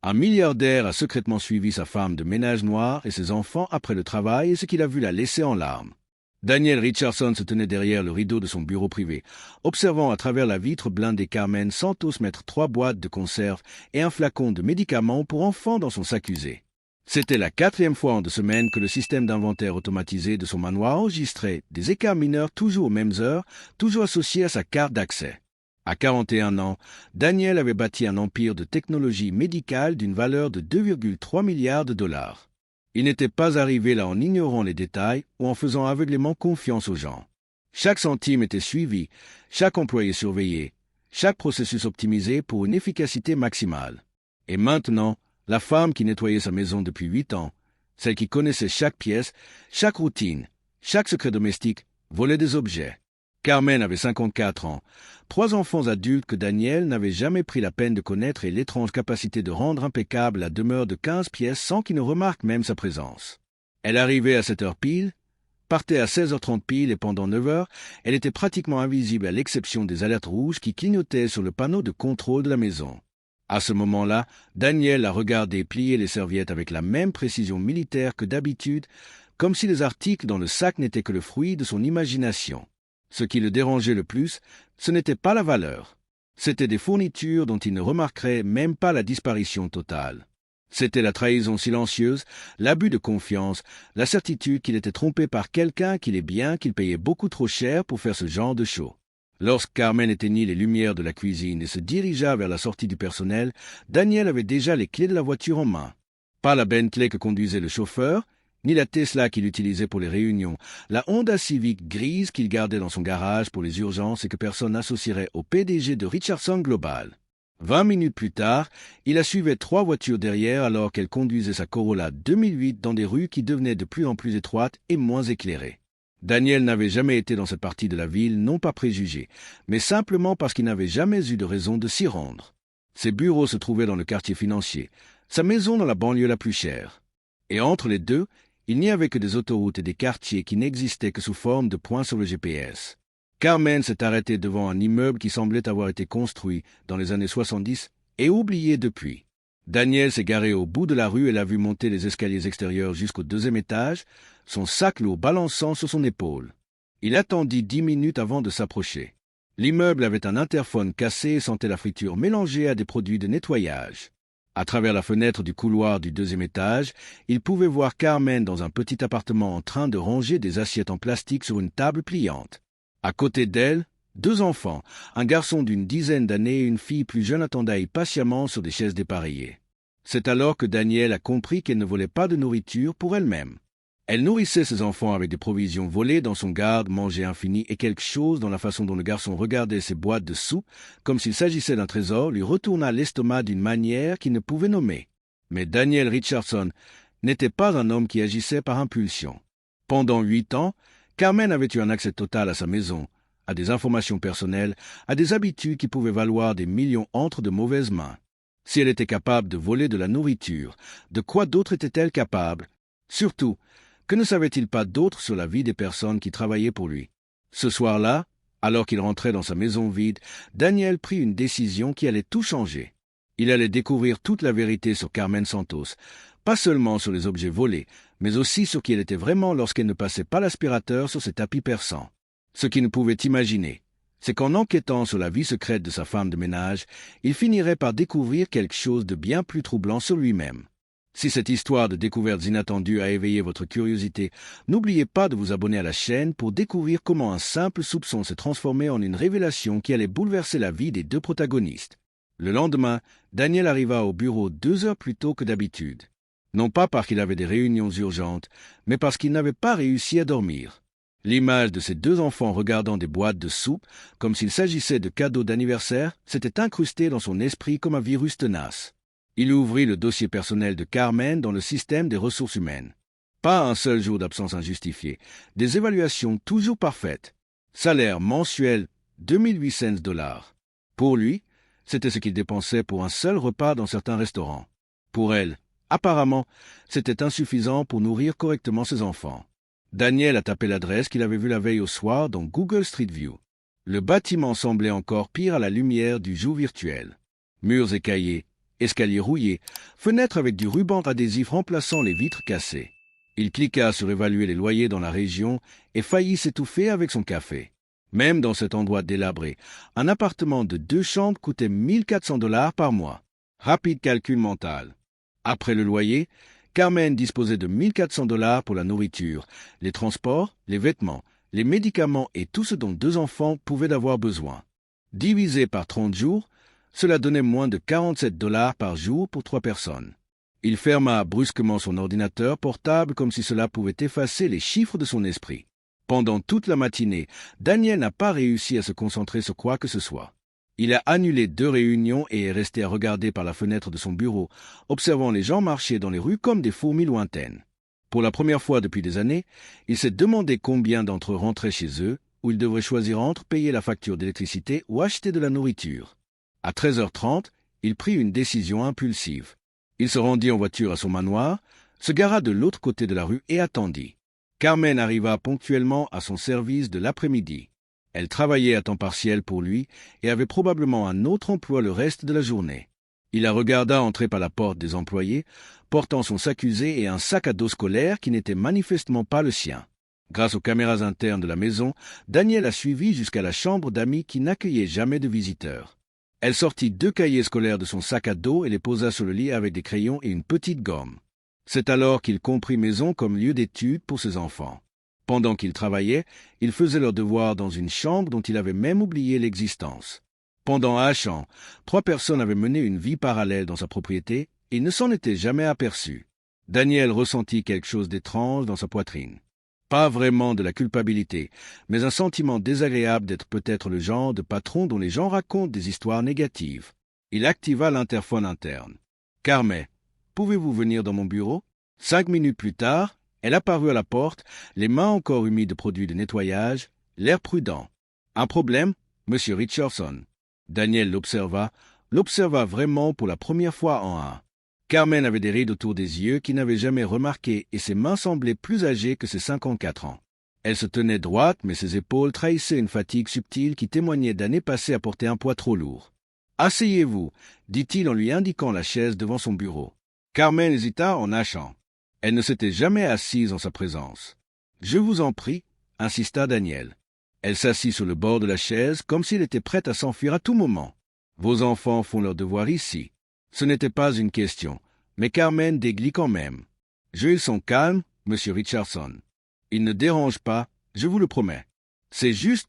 Un milliardaire a secrètement suivi sa femme de ménage noire et ses enfants après le travail et ce qu'il a vu la laisser en larmes. Daniel Richardson se tenait derrière le rideau de son bureau privé, observant à travers la vitre blindée Carmen Santos mettre 3 boîtes de conserve et un flacon de médicaments pour enfants dans son sac usé. C'était la 4e fois en 2 semaines que le système d'inventaire automatisé de son manoir enregistrait des écarts mineurs toujours aux mêmes heures, toujours associés à sa carte d'accès. À 41 ans, Daniel avait bâti un empire de technologie médicale d'une valeur de 2,3 milliards de dollars. Il n'était pas arrivé là en ignorant les détails ou en faisant aveuglément confiance aux gens. Chaque centime était suivi, chaque employé surveillé, chaque processus optimisé pour une efficacité maximale. Et maintenant, la femme qui nettoyait sa maison depuis 8 ans, celle qui connaissait chaque pièce, chaque routine, chaque secret domestique, volait des objets. Carmen avait 54 ans, 3 enfants adultes que Daniel n'avait jamais pris la peine de connaître et l'étrange capacité de rendre impeccable la demeure de 15 pièces sans qu'il ne remarque même sa présence. Elle arrivait à 7 heures pile, partait à 16h30 pile et pendant 9 heures, elle était pratiquement invisible à l'exception des alertes rouges qui clignotaient sur le panneau de contrôle de la maison. À ce moment-là, Daniel la regardait plier les serviettes avec la même précision militaire que d'habitude, comme si les articles dans le sac n'étaient que le fruit de son imagination. Ce qui le dérangeait le plus, ce n'était pas la valeur. C'étaient des fournitures dont il ne remarquerait même pas la disparition totale. C'était la trahison silencieuse, l'abus de confiance, la certitude qu'il était trompé par quelqu'un qu'il est bien qu'il payait beaucoup trop cher pour faire ce genre de show. Lorsque Carmen éteignit les lumières de la cuisine et se dirigea vers la sortie du personnel, Daniel avait déjà les clés de la voiture en main. Pas la Bentley que conduisait le chauffeur, ni la Tesla qu'il utilisait pour les réunions, la Honda Civic grise qu'il gardait dans son garage pour les urgences et que personne n'associerait au PDG de Richardson Global. 20 minutes plus tard, il la suivait 3 voitures derrière alors qu'elle conduisait sa Corolla 2008 dans des rues qui devenaient de plus en plus étroites et moins éclairées. Daniel n'avait jamais été dans cette partie de la ville, non pas préjugé, mais simplement parce qu'il n'avait jamais eu de raison de s'y rendre. Ses bureaux se trouvaient dans le quartier financier, sa maison dans la banlieue la plus chère. Et entre les deux, il n'y avait que des autoroutes et des quartiers qui n'existaient que sous forme de points sur le GPS. Carmen s'est arrêtée devant un immeuble qui semblait avoir été construit dans les années 70 et oublié depuis. Daniel s'est garé au bout de la rue et l'a vu monter les escaliers extérieurs jusqu'au 2e étage, son sac lourd balançant sur son épaule. Il attendit 10 minutes avant de s'approcher. L'immeuble avait un interphone cassé et sentait la friture mélangée à des produits de nettoyage. À travers la fenêtre du couloir du 2e étage, il pouvait voir Carmen dans un petit appartement en train de ranger des assiettes en plastique sur une table pliante. À côté d'elle, 2 enfants, un garçon d'une dizaine d'années et une fille plus jeune attendaient impatiemment sur des chaises dépareillées. C'est alors que Daniel a compris qu'elle ne volait pas de nourriture pour elle-même. Elle nourrissait ses enfants avec des provisions volées dans son garde-manger infini et quelque chose dans la façon dont le garçon regardait ses boîtes de soupe, comme s'il s'agissait d'un trésor, lui retourna l'estomac d'une manière qu'il ne pouvait nommer. Mais Daniel Richardson n'était pas un homme qui agissait par impulsion. Pendant 8 ans, Carmen avait eu un accès total à sa maison, à des informations personnelles, à des habitudes qui pouvaient valoir des millions entre de mauvaises mains. Si elle était capable de voler de la nourriture, de quoi d'autre était-elle capable? Surtout, que ne savait-il pas d'autre sur la vie des personnes qui travaillaient pour lui? Ce soir-là, alors qu'il rentrait dans sa maison vide, Daniel prit une décision qui allait tout changer. Il allait découvrir toute la vérité sur Carmen Santos, pas seulement sur les objets volés, mais aussi sur qui elle était vraiment lorsqu'elle ne passait pas l'aspirateur sur ses tapis persans. Ce qu'il ne pouvait imaginer, c'est qu'en enquêtant sur la vie secrète de sa femme de ménage, il finirait par découvrir quelque chose de bien plus troublant sur lui-même. Si cette histoire de découvertes inattendues a éveillé votre curiosité, n'oubliez pas de vous abonner à la chaîne pour découvrir comment un simple soupçon s'est transformé en une révélation qui allait bouleverser la vie des 2 protagonistes. Le lendemain, Daniel arriva au bureau 2 heures plus tôt que d'habitude. Non pas parce qu'il avait des réunions urgentes, mais parce qu'il n'avait pas réussi à dormir. L'image de ses 2 enfants regardant des boîtes de soupe, comme s'il s'agissait de cadeaux d'anniversaire, s'était incrustée dans son esprit comme un virus tenace. Il ouvrit le dossier personnel de Carmen dans le système des ressources humaines. Pas un seul jour d'absence injustifié, des évaluations toujours parfaites. Salaire mensuel 2800 $. Pour lui, c'était ce qu'il dépensait pour un seul repas dans certains restaurants. Pour elle, apparemment, c'était insuffisant pour nourrir correctement ses enfants. Daniel a tapé l'adresse qu'il avait vue la veille au soir dans Google Street View. Le bâtiment semblait encore pire à la lumière du jour virtuel. Murs écaillés, escalier rouillé, fenêtre avec du ruban adhésif remplaçant les vitres cassées. Il cliqua sur évaluer les loyers dans la région et faillit s'étouffer avec son café. Même dans cet endroit délabré, un appartement de 2 chambres coûtait 1400 $ par mois. Rapide calcul mental. Après le loyer, Carmen disposait de 1400 $ pour la nourriture, les transports, les vêtements, les médicaments et tout ce dont 2 enfants pouvaient avoir besoin. Divisé par 30 jours, cela donnait moins de 47 $ par jour pour 3 personnes. Il ferma brusquement son ordinateur portable comme si cela pouvait effacer les chiffres de son esprit. Pendant toute la matinée, Daniel n'a pas réussi à se concentrer sur quoi que ce soit. Il a annulé 2 réunions et est resté à regarder par la fenêtre de son bureau, observant les gens marcher dans les rues comme des fourmis lointaines. Pour la première fois depuis des années, il s'est demandé combien d'entre eux rentraient chez eux, où ils devraient choisir entre payer la facture d'électricité ou acheter de la nourriture. À 13h30, il prit une décision impulsive. Il se rendit en voiture à son manoir, se gara de l'autre côté de la rue et attendit. Carmen arriva ponctuellement à son service de l'après-midi. Elle travaillait à temps partiel pour lui et avait probablement un autre emploi le reste de la journée. Il la regarda entrer par la porte des employés, portant son sac usé et un sac à dos scolaire qui n'était manifestement pas le sien. Grâce aux caméras internes de la maison, Daniel a suivi jusqu'à la chambre d'amis qui n'accueillait jamais de visiteurs. Elle sortit 2 cahiers scolaires de son sac à dos et les posa sur le lit avec des crayons et une petite gomme. C'est alors qu'il comprit maison comme lieu d'étude pour ses enfants. Pendant qu'il travaillait, il faisait leurs devoirs dans une chambre dont il avait même oublié l'existence. Pendant un an, 3 personnes avaient mené une vie parallèle dans sa propriété et il ne s'en était jamais aperçu. Daniel ressentit quelque chose d'étrange dans sa poitrine. Pas vraiment de la culpabilité, mais un sentiment désagréable d'être peut-être le genre de patron dont les gens racontent des histoires négatives. Il activa l'interphone interne. « Carmen, pouvez-vous venir dans mon bureau ?» 5 minutes plus tard, elle apparut à la porte, les mains encore humides de produits de nettoyage, l'air prudent. « Un problème, Monsieur Richardson ?» Daniel l'observa vraiment pour la première fois en un. Carmen avait des rides autour des yeux qu'il n'avait jamais remarquées et ses mains semblaient plus âgées que ses 54 ans. Elle se tenait droite, mais ses épaules trahissaient une fatigue subtile qui témoignait d'années passées à porter un poids trop lourd. « Asseyez-vous, » dit-il en lui indiquant la chaise devant son bureau. Carmen hésita en nachant. Elle ne s'était jamais assise en sa présence. « Je vous en prie, » insista Daniel. Elle s'assit sur le bord de la chaise comme s'il était prête à s'enfuir à tout moment. « Vos enfants font leurs devoirs ici. » Ce n'était pas une question, mais Carmen déglit quand même. « Ils sont calmes, Monsieur Richardson. Ils ne dérangent pas, je vous le promets. C'est juste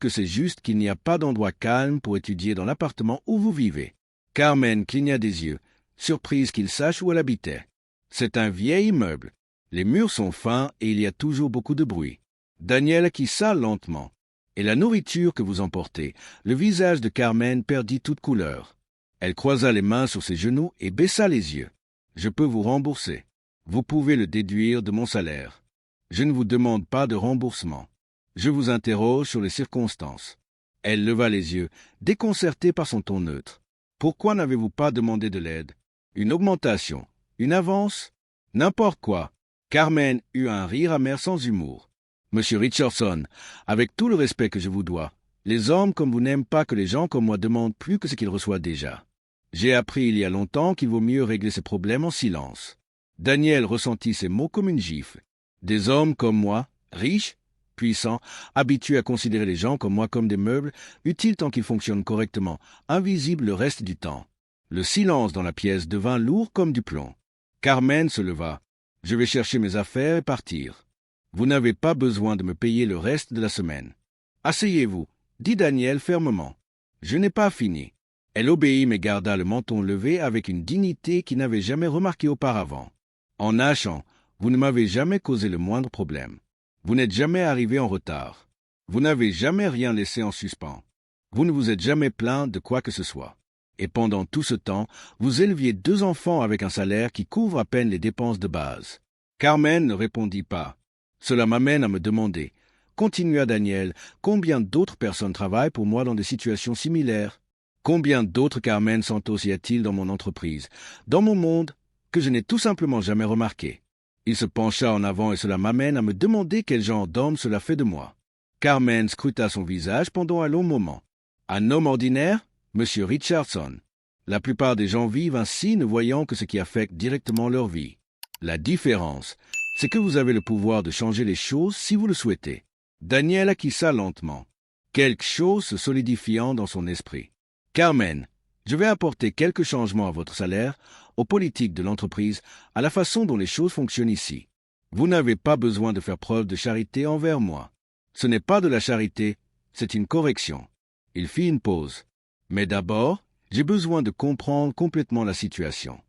qu'il n'y a pas d'endroit calme pour étudier dans l'appartement où vous vivez. » Carmen cligna des yeux, surprise qu'il sache où elle habitait. « C'est un vieil immeuble. Les murs sont fins et il y a toujours beaucoup de bruit. » Daniel acquiesça lentement. « Et la nourriture que vous emportez ?» Le visage de Carmen perdit toute couleur. Elle croisa les mains sur ses genoux et baissa les yeux. « Je peux vous rembourser. Vous pouvez le déduire de mon salaire. Je ne vous demande pas de remboursement. Je vous interroge sur les circonstances. » Elle leva les yeux, déconcertée par son ton neutre. « Pourquoi n'avez-vous pas demandé de l'aide? Une augmentation? Une avance? N'importe quoi. » Carmen eut un rire amer sans humour. « Monsieur Richardson, avec tout le respect que je vous dois, les hommes comme vous n'aiment pas que les gens comme moi demandent plus que ce qu'ils reçoivent déjà. J'ai appris il y a longtemps qu'il vaut mieux régler ces problèmes en silence. » Daniel ressentit ces mots comme une gifle. Des hommes comme moi, riches, puissants, habitués à considérer les gens comme moi comme des meubles, utiles tant qu'ils fonctionnent correctement, invisibles le reste du temps. Le silence dans la pièce devint lourd comme du plomb. Carmen se leva. « Je vais chercher mes affaires et partir. Vous n'avez pas besoin de me payer le reste de la semaine. »« Asseyez-vous, » dit Daniel fermement. « Je n'ai pas fini. » Elle obéit mais garda le menton levé avec une dignité qu'il n'avait jamais remarquée auparavant. « En nachant, vous ne m'avez jamais causé le moindre problème. Vous n'êtes jamais arrivé en retard. Vous n'avez jamais rien laissé en suspens. Vous ne vous êtes jamais plaint de quoi que ce soit. Et pendant tout ce temps, vous éleviez 2 enfants avec un salaire qui couvre à peine les dépenses de base. » Carmen ne répondit pas. « Cela m'amène à me demander, » continua Daniel, « combien d'autres personnes travaillent pour moi dans des situations similaires? Combien d'autres Carmen Santos y a-t-il dans mon entreprise, dans mon monde, que je n'ai tout simplement jamais remarqué? » Il se pencha en avant et cela m'amène à me demander quel genre d'homme cela fait de moi. Carmen scruta son visage pendant un long moment. « Un homme ordinaire, Monsieur Richardson. » La plupart des gens vivent ainsi, ne voyant que ce qui affecte directement leur vie. La différence, c'est que vous avez le pouvoir de changer les choses si vous le souhaitez. Daniel acquit ça lentement, quelque chose se solidifiant dans son esprit. Carmen, je vais apporter quelques changements à votre salaire, aux politiques de l'entreprise, à la façon dont les choses fonctionnent ici. Vous n'avez pas besoin de faire preuve de charité envers moi. Ce n'est pas de la charité, c'est une correction. Il fit une pause. Mais d'abord, j'ai besoin de comprendre complètement la situation.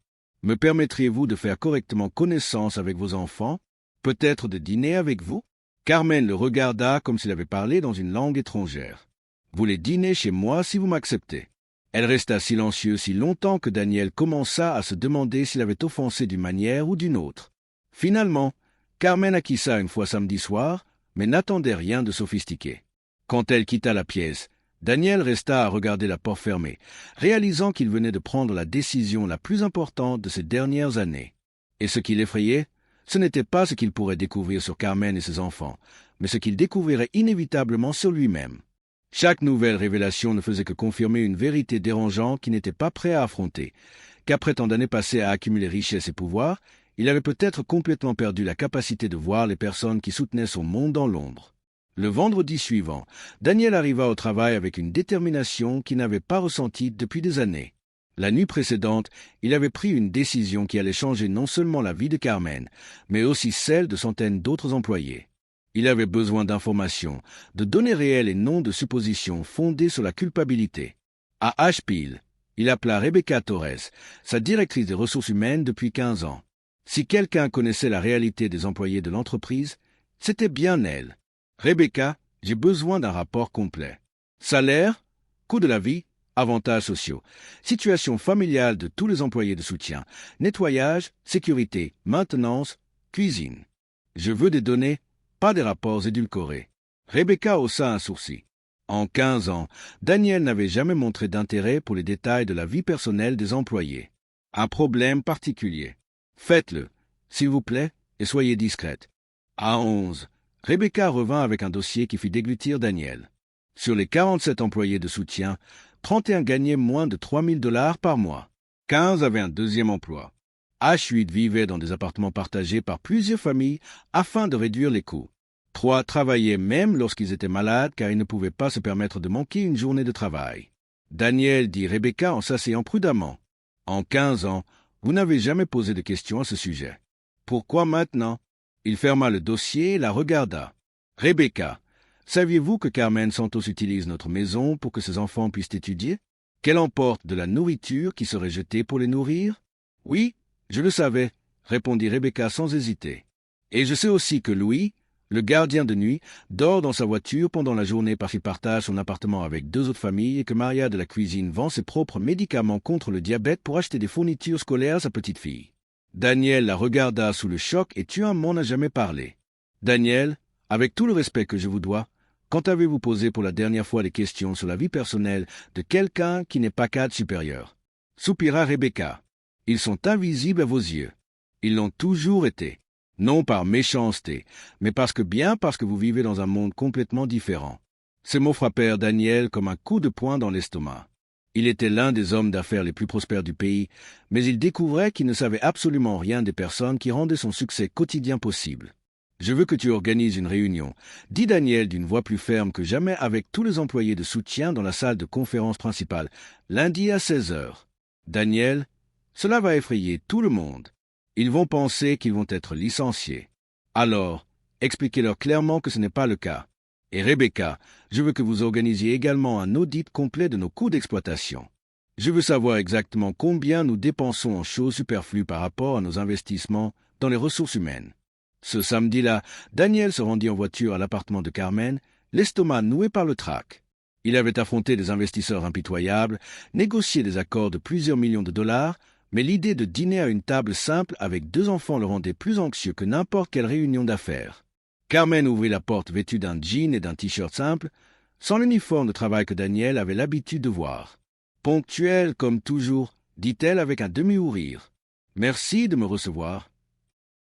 Me permettriez-vous de faire correctement connaissance avec vos enfants, peut-être de dîner avec vous? Carmen le regarda comme s'il avait parlé dans une langue étrangère. Vous voulez dîner chez moi si vous m'acceptez. Elle resta silencieuse si longtemps que Daniel commença à se demander s'il avait offensé d'une manière ou d'une autre. Finalement, Carmen acquiesça une fois samedi soir, mais n'attendait rien de sophistiqué. Quand elle quitta la pièce, Daniel resta à regarder la porte fermée, réalisant qu'il venait de prendre la décision la plus importante de ces dernières années. Et ce qui l'effrayait, ce n'était pas ce qu'il pourrait découvrir sur Carmen et ses enfants, mais ce qu'il découvrirait inévitablement sur lui-même. Chaque nouvelle révélation ne faisait que confirmer une vérité dérangeante qu'il n'était pas prêt à affronter, qu'après tant d'années passées à accumuler richesse et pouvoir, il avait peut-être complètement perdu la capacité de voir les personnes qui soutenaient son monde dans l'ombre. Le vendredi suivant, Daniel arriva au travail avec une détermination qu'il n'avait pas ressentie depuis des années. La nuit précédente, il avait pris une décision qui allait changer non seulement la vie de Carmen, mais aussi celle de centaines d'autres employés. Il avait besoin d'informations, de données réelles et non de suppositions fondées sur la culpabilité. À Asheville, il appela Rebecca Torres, sa directrice des ressources humaines depuis 15 ans. Si quelqu'un connaissait la réalité des employés de l'entreprise, c'était bien elle. Rebecca, j'ai besoin d'un rapport complet. Salaire, coût de la vie, avantages sociaux, situation familiale de tous les employés de soutien, nettoyage, sécurité, maintenance, cuisine. Je veux des données, pas des rapports édulcorés. Rebecca haussa un sourcil. En 15 ans, Daniel n'avait jamais montré d'intérêt pour les détails de la vie personnelle des employés. Un problème particulier. Faites-le, s'il vous plaît, et soyez discrète. À 11, Rebecca revint avec un dossier qui fit déglutir Daniel. Sur les 47 employés de soutien, 31 gagnaient moins de 3 000 $ par mois. 15 avaient un deuxième emploi. H8 vivait dans des appartements partagés par plusieurs familles afin de réduire les coûts. 3 travaillaient même lorsqu'ils étaient malades car ils ne pouvaient pas se permettre de manquer une journée de travail. Daniel dit Rebecca en s'asseyant prudemment. En 15 ans, vous n'avez jamais posé de questions à ce sujet. Pourquoi maintenant? Il ferma le dossier et la regarda. Rebecca, saviez-vous que Carmen Santos utilise notre maison pour que ses enfants puissent étudier? Qu'elle emporte de la nourriture qui serait jetée pour les nourrir? Oui, je le savais, répondit Rebecca sans hésiter. Et je sais aussi que Louis, le gardien de nuit, dort dans sa voiture pendant la journée parce qu'il partage son appartement avec 2 autres familles et que Maria de la cuisine vend ses propres médicaments contre le diabète pour acheter des fournitures scolaires à sa petite fille. Daniel la regarda sous le choc et tu m'en as jamais parlé. Daniel, avec tout le respect que je vous dois, quand avez-vous posé pour la dernière fois des questions sur la vie personnelle de quelqu'un qui n'est pas cadre supérieur? Soupira Rebecca. Ils sont invisibles à vos yeux. Ils l'ont toujours été. Non par méchanceté, mais parce que vous vivez dans un monde complètement différent. Ces mots frappèrent Daniel comme un coup de poing dans l'estomac. Il était l'un des hommes d'affaires les plus prospères du pays, mais il découvrait qu'il ne savait absolument rien des personnes qui rendaient son succès quotidien possible. « Je veux que tu organises une réunion », dit Daniel d'une voix plus ferme que jamais avec tous les employés de soutien dans la salle de conférence principale, lundi à 16 heures. Daniel, cela va effrayer tout le monde. Ils vont penser qu'ils vont être licenciés. Alors, expliquez-leur clairement que ce n'est pas le cas. Et Rebecca, je veux que vous organisiez également un audit complet de nos coûts d'exploitation. Je veux savoir exactement combien nous dépensons en choses superflues par rapport à nos investissements dans les ressources humaines. Ce samedi-là, Daniel se rendit en voiture à l'appartement de Carmen, l'estomac noué par le trac. Il avait affronté des investisseurs impitoyables, négocié des accords de plusieurs millions de dollars, mais l'idée de dîner à une table simple avec 2 enfants le rendait plus anxieux que n'importe quelle réunion d'affaires. Carmen ouvrit la porte vêtue d'un jean et d'un t-shirt simple, sans l'uniforme de travail que Daniel avait l'habitude de voir. Ponctuelle comme toujours, dit-elle avec un demi-rire. « Merci de me recevoir. »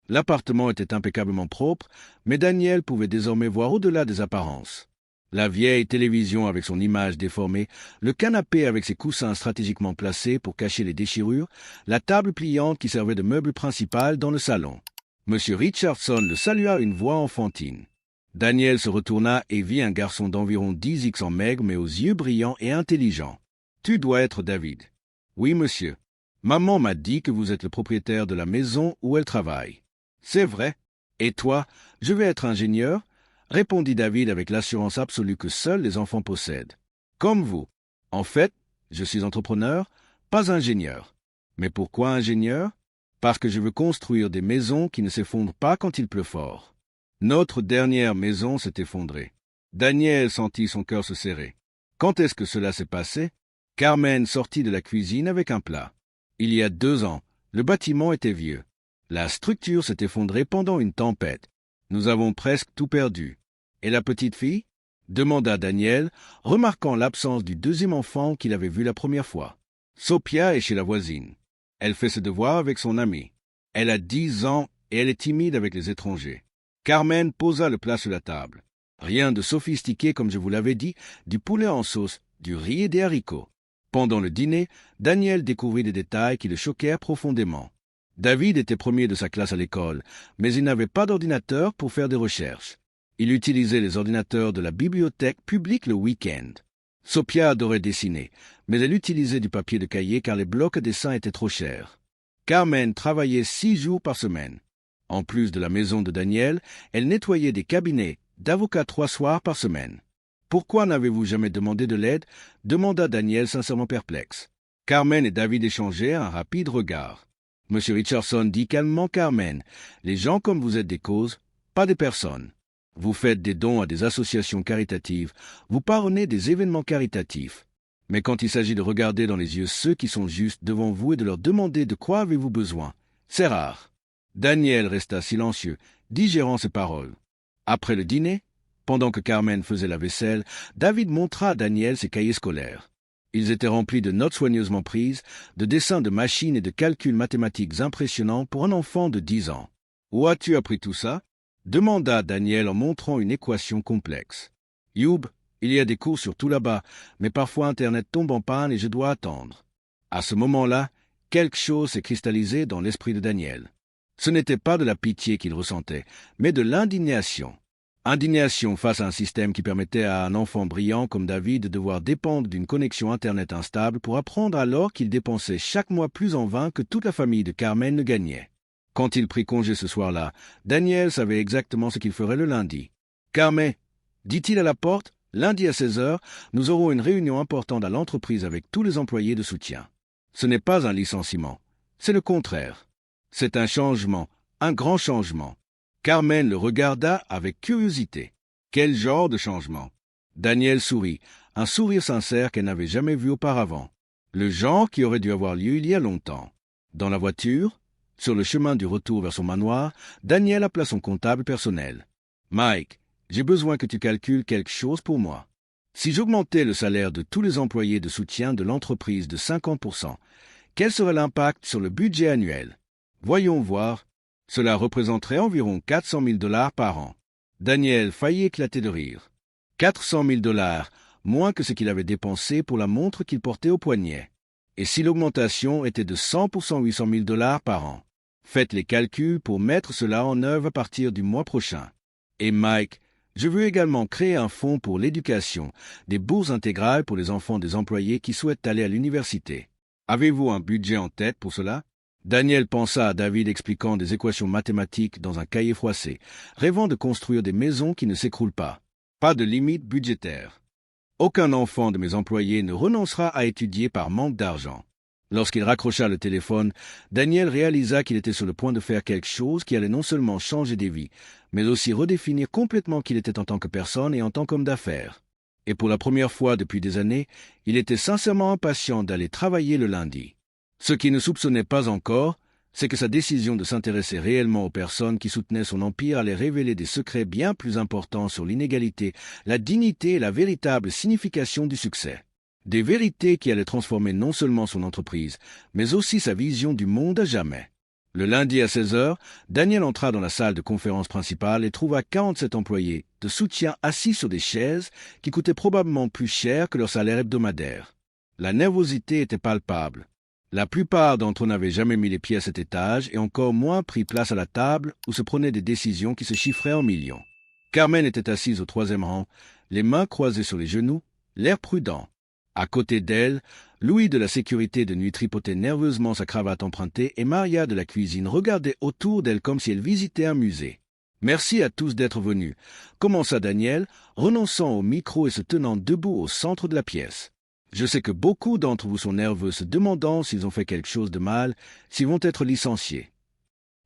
L'appartement était impeccablement propre, mais Daniel pouvait désormais voir au-delà des apparences. La vieille télévision avec son image déformée, le canapé avec ses coussins stratégiquement placés pour cacher les déchirures, la table pliante qui servait de meuble principal dans le salon. M. Richardson le salua une voix enfantine. Daniel se retourna et vit un garçon d'environ 10 ans maigre mais aux yeux brillants et intelligents. « Tu dois être David. »« Oui, monsieur. Maman m'a dit que vous êtes le propriétaire de la maison où elle travaille. »« C'est vrai. Et toi, je vais être ingénieur ?» répondit David avec l'assurance absolue que seuls les enfants possèdent. « Comme vous. En fait, je suis entrepreneur, pas ingénieur. Mais pourquoi ingénieur? Parce que je veux construire des maisons qui ne s'effondrent pas quand il pleut fort. Notre dernière maison s'est effondrée. » Daniel sentit son cœur se serrer. Quand est-ce que cela s'est passé? Carmen sortit de la cuisine avec un plat. Il y a 2 ans, le bâtiment était vieux. La structure s'est effondrée pendant une tempête. Nous avons presque tout perdu. Et la petite fille? Demanda Daniel, remarquant l'absence du deuxième enfant qu'il avait vu la première fois. Sophia est chez la voisine. Elle fait ses devoirs avec son amie. Elle a 10 ans et elle est timide avec les étrangers. Carmen posa le plat sur la table. Rien de sophistiqué comme je vous l'avais dit, du poulet en sauce, du riz et des haricots. Pendant le dîner, Daniel découvrit des détails qui le choquèrent profondément. David était premier de sa classe à l'école, mais il n'avait pas d'ordinateur pour faire des recherches. Il utilisait les ordinateurs de la bibliothèque publique le week-end. Sophia adorait dessiner, mais elle utilisait du papier de cahier car les blocs à dessin étaient trop chers. Carmen travaillait 6 jours par semaine. En plus de la maison de Daniel, elle nettoyait des cabinets d'avocats 3 soirs par semaine. « Pourquoi n'avez-vous jamais demandé de l'aide » demanda Daniel sincèrement perplexe. Carmen et David échangèrent un rapide regard. M. Richardson dit calmement Carmen, « Les gens comme vous êtes des causes, pas des personnes. Vous faites des dons à des associations caritatives, vous parrainez des événements caritatifs. Mais quand il s'agit de regarder dans les yeux ceux qui sont justes devant vous et de leur demander de quoi avez-vous besoin, c'est rare. » Daniel resta silencieux, digérant ses paroles. Après le dîner, pendant que Carmen faisait la vaisselle, David montra à Daniel ses cahiers scolaires. Ils étaient remplis de notes soigneusement prises, de dessins de machines et de calculs mathématiques impressionnants pour un enfant de 10 ans. « Où as-tu appris tout ça ?» demanda Daniel en montrant une équation complexe. « Youb, il y a des cours sur tout là-bas, mais parfois Internet tombe en panne et je dois attendre. » À ce moment-là, quelque chose s'est cristallisé dans l'esprit de Daniel. Ce n'était pas de la pitié qu'il ressentait, mais de l'indignation. Indignation face à un système qui permettait à un enfant brillant comme David de devoir dépendre d'une connexion Internet instable pour apprendre alors qu'il dépensait chaque mois plus en vain que toute la famille de Carmen ne gagnait. Quand il prit congé ce soir-là, Daniel savait exactement ce qu'il ferait le lundi. « Carmen, dit-il à la porte, lundi à 16 heures, nous aurons une réunion importante à l'entreprise avec tous les employés de soutien. Ce n'est pas un licenciement, c'est le contraire. C'est un changement, un grand changement. » Carmen le regarda avec curiosité. Quel genre de changement? Daniel sourit, un sourire sincère qu'elle n'avait jamais vu auparavant. Le genre qui aurait dû avoir lieu il y a longtemps. Dans la voiture, sur le chemin du retour vers son manoir, Daniel appela son comptable personnel. « Mike, j'ai besoin que tu calcules quelque chose pour moi. Si j'augmentais le salaire de tous les employés de soutien de l'entreprise de 50%, quel serait l'impact sur le budget annuel? Voyons voir. Cela représenterait environ 400 000 $ par an. » Daniel faillit éclater de rire. 400 000 $, moins que ce qu'il avait dépensé pour la montre qu'il portait au poignet. Et si l'augmentation était de 100% 800 000 $ par an? Faites les calculs pour mettre cela en œuvre à partir du mois prochain. Et Mike, je veux également créer un fonds pour l'éducation, des bourses intégrales pour les enfants des employés qui souhaitent aller à l'université. Avez-vous un budget en tête pour cela? Daniel pensa à David expliquant des équations mathématiques dans un cahier froissé, rêvant de construire des maisons qui ne s'écroulent pas. Pas de limite budgétaire. Aucun enfant de mes employés ne renoncera à étudier par manque d'argent. Lorsqu'il raccrocha le téléphone, Daniel réalisa qu'il était sur le point de faire quelque chose qui allait non seulement changer des vies, mais aussi redéfinir complètement qui il était en tant que personne et en tant qu'homme d'affaires. Et pour la première fois depuis des années, il était sincèrement impatient d'aller travailler le lundi. Ce qu'il ne soupçonnait pas encore, c'est que sa décision de s'intéresser réellement aux personnes qui soutenaient son empire allait révéler des secrets bien plus importants sur l'inégalité, la dignité et la véritable signification du succès. Des vérités qui allaient transformer non seulement son entreprise, mais aussi sa vision du monde à jamais. Le lundi à 16 heures, Daniel entra dans la salle de conférence principale et trouva 47 employés de soutien assis sur des chaises qui coûtaient probablement plus cher que leur salaire hebdomadaire. La nervosité était palpable. La plupart d'entre eux n'avaient jamais mis les pieds à cet étage et encore moins pris place à la table où se prenaient des décisions qui se chiffraient en millions. Carmen était assise au 3e rang, les mains croisées sur les genoux, l'air prudent. À côté d'elle, Louis de la sécurité de nuit tripotait nerveusement sa cravate empruntée et Maria de la cuisine regardait autour d'elle comme si elle visitait un musée. « Merci à tous d'être venus », commença Daniel, renonçant au micro et se tenant debout au centre de la pièce. « Je sais que beaucoup d'entre vous sont nerveux, se demandant s'ils ont fait quelque chose de mal, s'ils vont être licenciés. »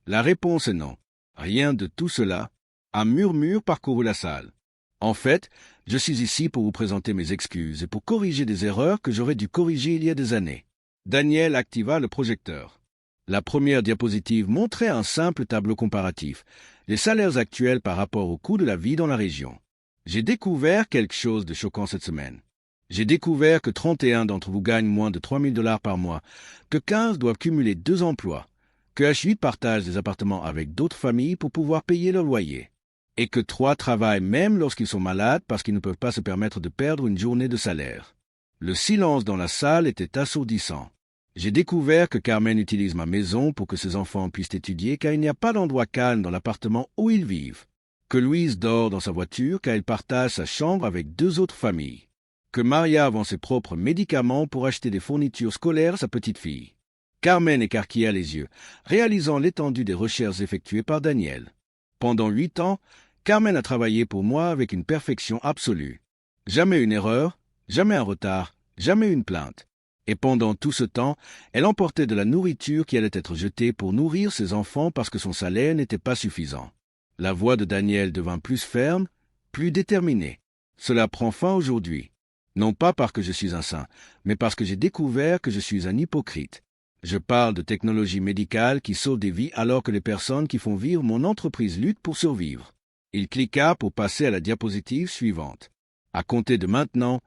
La réponse est non. Rien de tout cela. Un murmure parcourut la salle. En fait, je suis ici pour vous présenter mes excuses et pour corriger des erreurs que j'aurais dû corriger il y a des années. Daniel activa le projecteur. La première diapositive montrait un simple tableau comparatif, les salaires actuels par rapport au coût de la vie dans la région. J'ai découvert quelque chose de choquant cette semaine. J'ai découvert que 31 d'entre vous gagnent moins de 3 000 $ par mois, que 15 doivent cumuler 2 emplois, que H8 partage des appartements avec d'autres familles pour pouvoir payer leur loyer, et que 3 travaillent même lorsqu'ils sont malades parce qu'ils ne peuvent pas se permettre de perdre une journée de salaire. Le silence dans la salle était assourdissant. J'ai découvert que Carmen utilise ma maison pour que ses enfants puissent étudier car il n'y a pas d'endroit calme dans l'appartement où ils vivent, que Louise dort dans sa voiture car elle partage sa chambre avec 2 autres familles, que Maria vend ses propres médicaments pour acheter des fournitures scolaires à sa petite fille. Carmen écarquilla les yeux, réalisant l'étendue des recherches effectuées par Daniel. Pendant 8 ans, Carmen a travaillé pour moi avec une perfection absolue. Jamais une erreur, jamais un retard, jamais une plainte. Et pendant tout ce temps, elle emportait de la nourriture qui allait être jetée pour nourrir ses enfants parce que son salaire n'était pas suffisant. La voix de Daniel devint plus ferme, plus déterminée. Cela prend fin aujourd'hui. Non pas parce que je suis un saint, mais parce que j'ai découvert que je suis un hypocrite. Je parle de technologie médicale qui sauve des vies alors que les personnes qui font vivre mon entreprise luttent pour survivre. Il cliqua pour passer à la diapositive suivante. À compter de maintenant,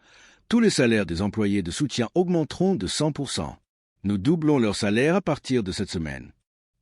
tous les salaires des employés de soutien augmenteront de 100%. Nous doublons leur salaire à partir de cette semaine.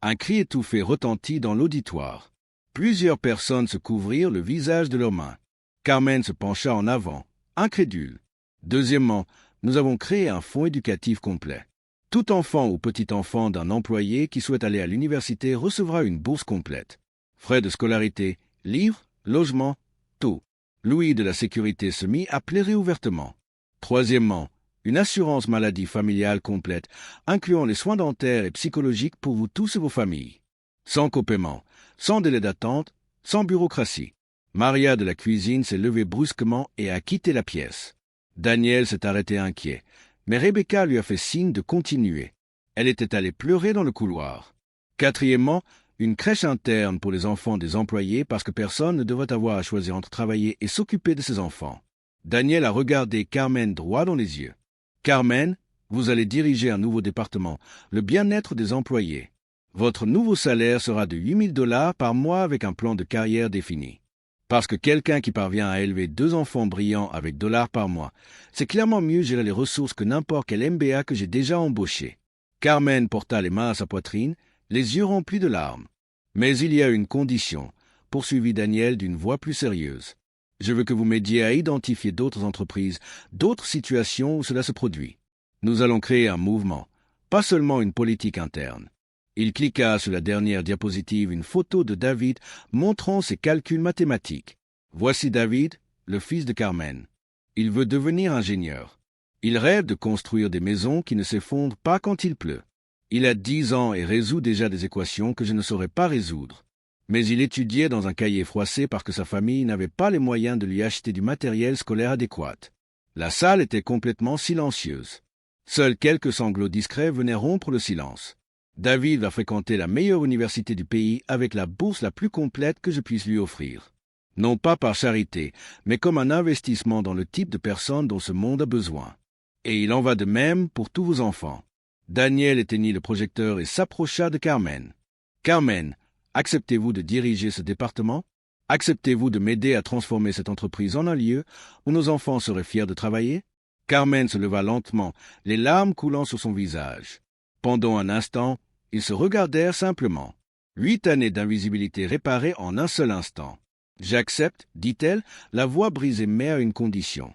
Un cri étouffé retentit dans l'auditoire. Plusieurs personnes se couvrirent le visage de leurs mains. Carmen se pencha en avant, incrédule. Deuxièmement, nous avons créé un fonds éducatif complet. Tout enfant ou petit-enfant d'un employé qui souhaite aller à l'université recevra une bourse complète. Frais de scolarité, livres, logement, tout. Louis de la sécurité se mit à plairer ouvertement. Troisièmement, une assurance maladie familiale complète, incluant les soins dentaires et psychologiques pour vous tous et vos familles. Sans copaiement, sans délai d'attente, sans bureaucratie. Maria de la cuisine s'est levée brusquement et a quitté la pièce. Daniel s'est arrêté inquiet, mais Rebecca lui a fait signe de continuer. Elle était allée pleurer dans le couloir. Quatrièmement, une crèche interne pour les enfants des employés parce que personne ne devrait avoir à choisir entre travailler et s'occuper de ses enfants. Daniel a regardé Carmen droit dans les yeux. « Carmen, vous allez diriger un nouveau département, le bien-être des employés. Votre nouveau salaire sera de 8 000 $ par mois avec un plan de carrière défini. Parce que quelqu'un qui parvient à élever 2 enfants brillants avec $ par mois, c'est clairement mieux gérer les ressources que n'importe quel MBA que j'ai déjà embauché. » Carmen porta les mains à sa poitrine, les yeux remplis de larmes. « Mais il y a une condition, » poursuivit Daniel d'une voix plus sérieuse. « Je veux que vous m'aidiez à identifier d'autres entreprises, d'autres situations où cela se produit. Nous allons créer un mouvement, pas seulement une politique interne. » Il cliqua sur la dernière diapositive une photo de David montrant ses calculs mathématiques. Voici David, le fils de Carmen. Il veut devenir ingénieur. Il rêve de construire des maisons qui ne s'effondrent pas quand il pleut. Il a 10 ans et résout déjà des équations que je ne saurais pas résoudre. Mais il étudiait dans un cahier froissé parce que sa famille n'avait pas les moyens de lui acheter du matériel scolaire adéquat. La salle était complètement silencieuse. Seuls quelques sanglots discrets venaient rompre le silence. David va fréquenter la meilleure université du pays avec la bourse la plus complète que je puisse lui offrir. Non pas par charité, mais comme un investissement dans le type de personne dont ce monde a besoin. Et il en va de même pour tous vos enfants. Daniel éteignit le projecteur et s'approcha de Carmen. « Carmen, acceptez-vous de diriger ce département? Acceptez-vous de m'aider à transformer cette entreprise en un lieu où nos enfants seraient fiers de travailler ?» Carmen se leva lentement, les larmes coulant sur son visage. Pendant un instant, Ils se regardèrent simplement. 8 années d'invisibilité réparées en un seul instant. « J'accepte, dit-elle, la voix brisée mais à une condition. »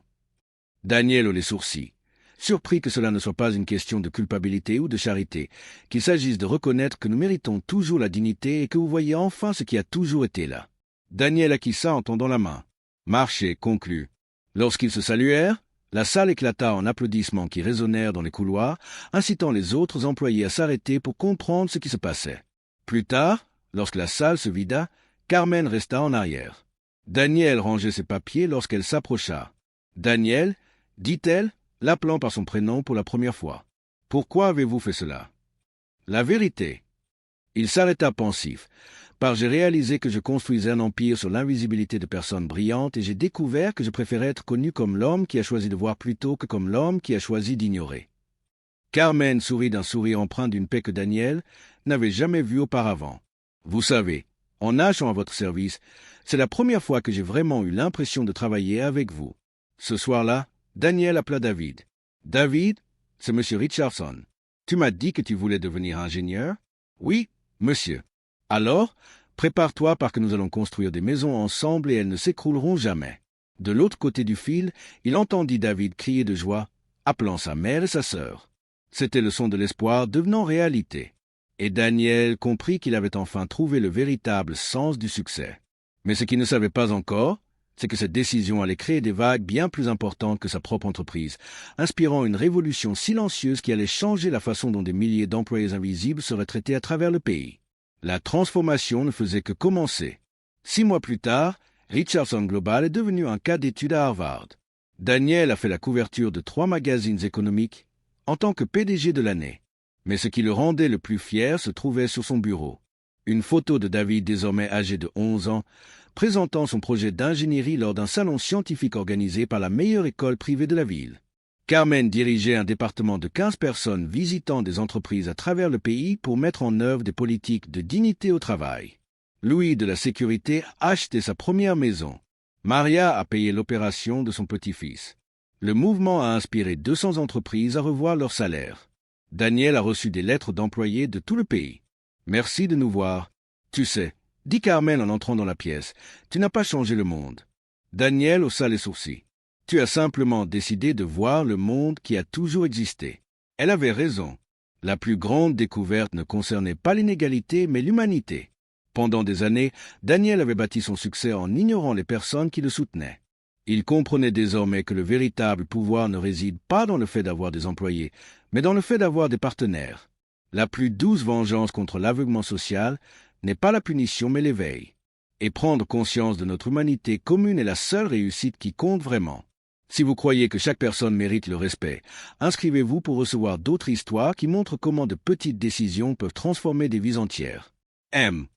Daniel haut les sourcils, surpris que cela ne soit pas une question de culpabilité ou de charité, qu'il s'agisse de reconnaître que nous méritons toujours la dignité et que vous voyez enfin ce qui a toujours été là. Daniel acquiesça en tendant la main. Marché conclut. Lorsqu'ils se saluèrent, la salle éclata en applaudissements qui résonnèrent dans les couloirs, incitant les autres employés à s'arrêter pour comprendre ce qui se passait. Plus tard, lorsque la salle se vida, Carmen resta en arrière. Daniel rangeait ses papiers lorsqu'elle s'approcha. « Daniel, dit-elle, l'appelant par son prénom pour la première fois. Pourquoi avez-vous fait cela? » La vérité. Il s'arrêta pensif, car j'ai réalisé que je construisais un empire sur l'invisibilité de personnes brillantes et j'ai découvert que je préférais être connu comme l'homme qui a choisi de voir plutôt que comme l'homme qui a choisi d'ignorer. Carmen sourit d'un sourire empreint d'une paix que Daniel n'avait jamais vue auparavant. Vous savez, en nageant à votre service, c'est la première fois que j'ai vraiment eu l'impression de travailler avec vous. Ce soir-là, Daniel appela David. « David, c'est Monsieur Richardson. Tu m'as dit que tu voulais devenir ingénieur? »« Oui, monsieur. »« Alors, prépare-toi parce que nous allons construire des maisons ensemble et elles ne s'écrouleront jamais. » De l'autre côté du fil, il entendit David crier de joie, appelant sa mère et sa sœur. C'était le son de l'espoir devenant réalité. Et Daniel comprit qu'il avait enfin trouvé le véritable sens du succès. Mais ce qu'il ne savait pas encore, c'est que cette décision allait créer des vagues bien plus importantes que sa propre entreprise, inspirant une révolution silencieuse qui allait changer la façon dont des milliers d'employés invisibles seraient traités à travers le pays. La transformation ne faisait que commencer. 6 mois plus tard, Richardson Global est devenu un cas d'étude à Harvard. Daniel a fait la couverture de 3 magazines économiques en tant que PDG de l'année. Mais ce qui le rendait le plus fier se trouvait sur son bureau. Une photo de David désormais âgé de 11 ans, présentant son projet d'ingénierie lors d'un salon scientifique organisé par la meilleure école privée de la ville. Carmen dirigeait un département de 15 personnes visitant des entreprises à travers le pays pour mettre en œuvre des politiques de dignité au travail. Louis de la sécurité a acheté sa première maison. Maria a payé l'opération de son petit-fils. Le mouvement a inspiré 200 entreprises à revoir leur salaire. Daniel a reçu des lettres d'employés de tout le pays. « Merci de nous voir. Tu sais, dit Carmen en entrant dans la pièce, tu n'as pas changé le monde. » Daniel haussa les sourcils. « Tu as simplement décidé de voir le monde qui a toujours existé. » Elle avait raison. La plus grande découverte ne concernait pas l'inégalité, mais l'humanité. Pendant des années, Daniel avait bâti son succès en ignorant les personnes qui le soutenaient. Il comprenait désormais que le véritable pouvoir ne réside pas dans le fait d'avoir des employés, mais dans le fait d'avoir des partenaires. La plus douce vengeance contre l'aveuglement social n'est pas la punition mais l'éveil. Et prendre conscience de notre humanité commune est la seule réussite qui compte vraiment. Si vous croyez que chaque personne mérite le respect, inscrivez-vous pour recevoir d'autres histoires qui montrent comment de petites décisions peuvent transformer des vies entières. M.